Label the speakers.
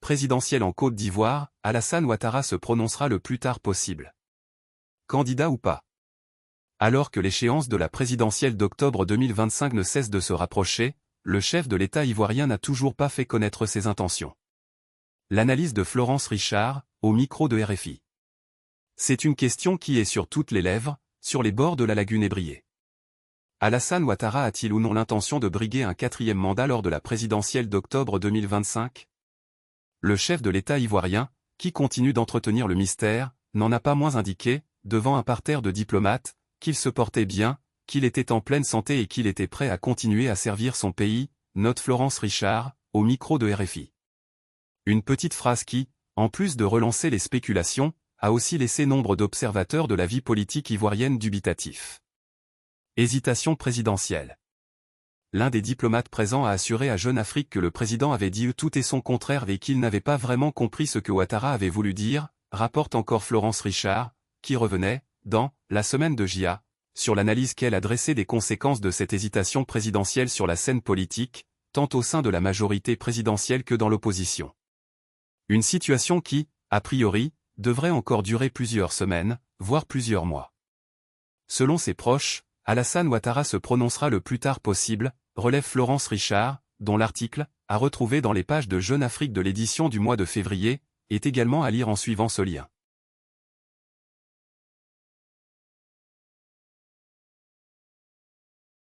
Speaker 1: présidentielle en Côte d'Ivoire, Alassane Ouattara se prononcera le plus tard possible. Candidat ou pas? Alors que l'échéance de la présidentielle d'octobre 2025 ne cesse de se rapprocher, le chef de l'État ivoirien n'a toujours pas fait connaître ses intentions. L'analyse de Florence Richard, au micro de RFI. C'est une question qui est sur toutes les lèvres, sur les bords de la lagune ébriée. Alassane Ouattara a-t-il ou non l'intention de briguer un 4e mandat lors de la présidentielle d'octobre 2025? Le chef de l'État ivoirien, qui continue d'entretenir le mystère, n'en a pas moins indiqué, devant un parterre de diplomates, qu'il se portait bien, qu'il était en pleine santé et qu'il était prêt à continuer à servir son pays, note Florence Richard, au micro de RFI. Une petite phrase qui, en plus de relancer les spéculations, a aussi laissé nombre d'observateurs de la vie politique ivoirienne dubitatifs. Hésitation présidentielle. L'un des diplomates présents a assuré à Jeune Afrique que le président avait dit tout et son contraire et qu'il n'avait pas vraiment compris ce que Ouattara avait voulu dire, rapporte encore Florence Richard, qui revenait, dans « La semaine de JA », sur l'analyse qu'elle a dressée des conséquences de cette hésitation présidentielle sur la scène politique, tant au sein de la majorité présidentielle que dans l'opposition. Une situation qui, a priori, devrait encore durer plusieurs semaines, voire plusieurs mois. Selon ses proches, Alassane Ouattara se prononcera le plus tard possible, relève Florence Richard, dont l'article, à retrouver dans les pages de Jeune Afrique de l'édition du mois de février, est également à lire en suivant ce lien.